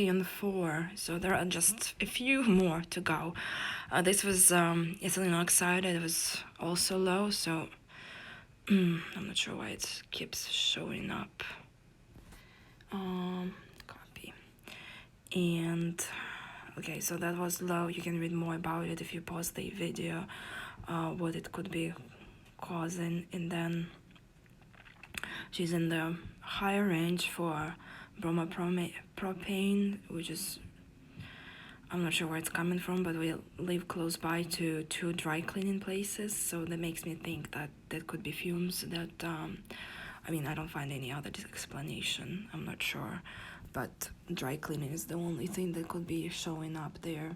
and 4, so there are just a few more to go. This was ethylene oxide, it was also low, so I'm not sure why it keeps showing up. Copy. And okay, so that was low. You can read more about it if you pause the video, what it could be causing. And then she's in the higher range for bromopropane, which is, I'm not sure where it's coming from, but we live close by to 2 dry cleaning places, so that makes me think that that could be fumes that, I mean, I don't find any other explanation, I'm not sure, but dry cleaning is the only thing that could be showing up there.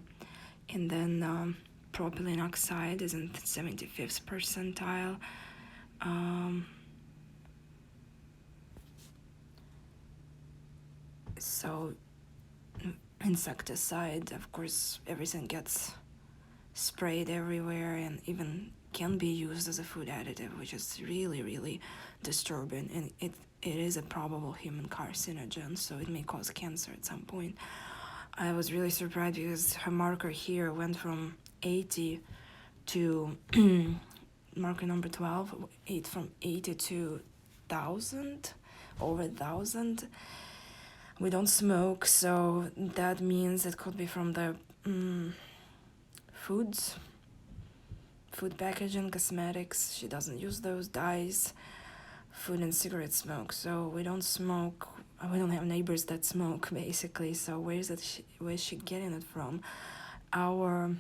And then propylene oxide is in 75th percentile. So insecticide, of course, everything gets sprayed everywhere and even can be used as a food additive, which is really, really disturbing. And it is a probable human carcinogen, so it may cause cancer at some point. I was really surprised because her marker here went from 80 to marker number 12, from 80 to 1,000, over 1,000. We don't smoke, so that means it could be from the foods, food packaging, cosmetics. She doesn't use those, dyes, food and cigarette smoke. So we don't smoke. We don't have neighbors that smoke, basically. So where's she getting it from? Our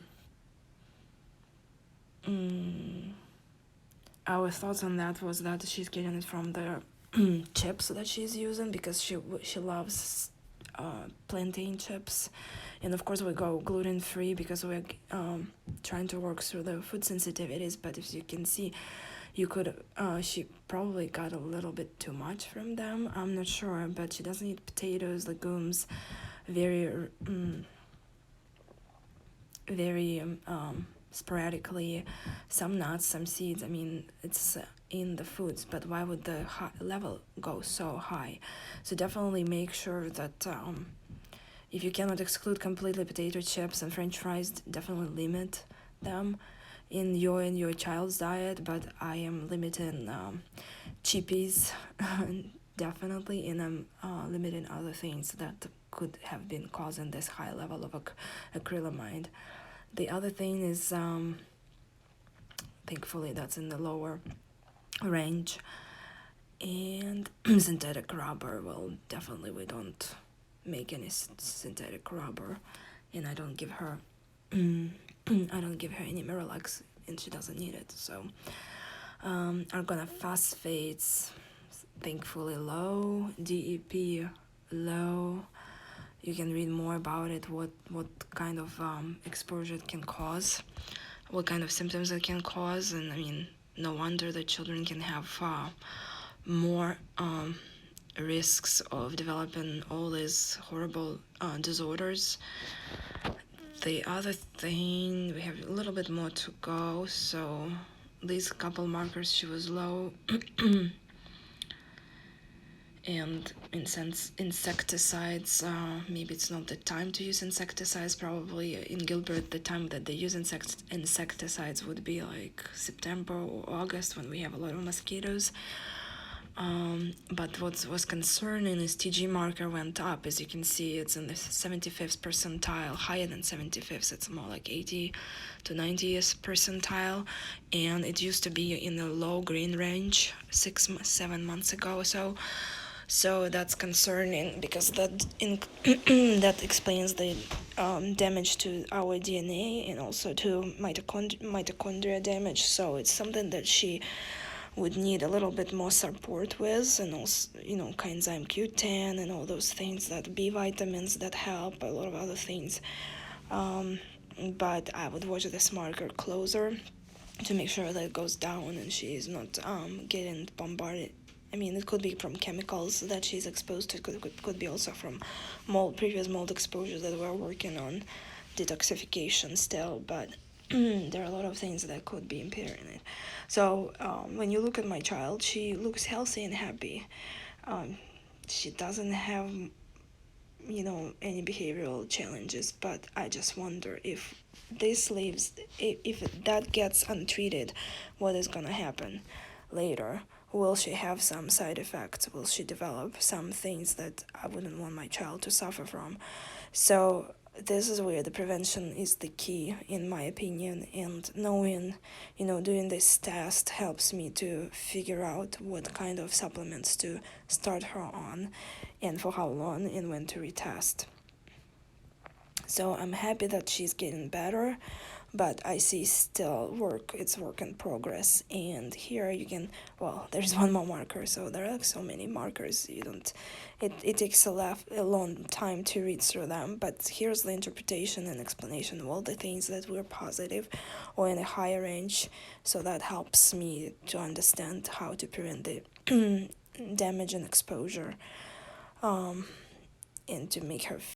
thoughts on that was that she's getting it from the chips that she's using, because she loves plantain chips. And of course we go gluten-free because we're trying to work through the food sensitivities. But as you can see, you could she probably got a little bit too much from them, I'm not sure, but she doesn't eat potatoes, legumes, very sporadically, some nuts, some seeds. I mean, it's in the foods, but why would the level go so high? So definitely make sure that if you cannot exclude completely potato chips and french fries, definitely limit them in your child's diet. But I am limiting chippies definitely, and I'm limiting other things that could have been causing this high level of acrylamide. The other thing is, thankfully that's in the lower range. And synthetic rubber, well, definitely we don't make any synthetic rubber, and I don't give her any Miralax, and she doesn't need it. So organophosphates, thankfully low, DEP low. You can read more about it, what kind of exposure it can cause, what kind of symptoms it can cause. And I mean, no wonder that children can have more risks of developing all these horrible disorders. The other thing, we have a little bit more to go, so these couple markers, she was low. And insecticides, maybe it's not the time to use insecticides. Probably in Gilbert, the time that they use insecticides would be like September or August, when we have a lot of mosquitoes. But what was concerning is TG marker went up. As you can see, it's in the 75th percentile, higher than 75th. It's more like 80 to 90th percentile, and it used to be in the low green range 7 months ago. So that's concerning, because that that explains the damage to our DNA and also to mitochondria damage. So it's something that she would need a little bit more support with, and also, coenzyme Q10 and all those things, that B vitamins that help, a lot of other things. But I would watch this marker closer to make sure that it goes down and she is not getting bombarded. I mean, it could be from chemicals that she's exposed to. Could be also from previous mold exposure that we're working on detoxification still, but there are a lot of things that could be impairing it. So when you look at my child, she looks healthy and happy. She doesn't have any behavioral challenges, but I just wonder if this leaves, if that gets untreated, what is gonna happen later? Will she have some side effects? Will she develop some things that I wouldn't want my child to suffer from? So this is where the prevention is the key, in my opinion, and knowing, doing this test helps me to figure out what kind of supplements to start her on, and for how long, and when to retest. So I'm happy that she's getting better, but I see still it's work in progress. And here you can, well, there's one more marker, so there are like so many markers, you don't, it takes a long time to read through them, but here's the interpretation and explanation of all the things that were positive or in a higher range, so that helps me to understand how to prevent the damage and exposure, and to make her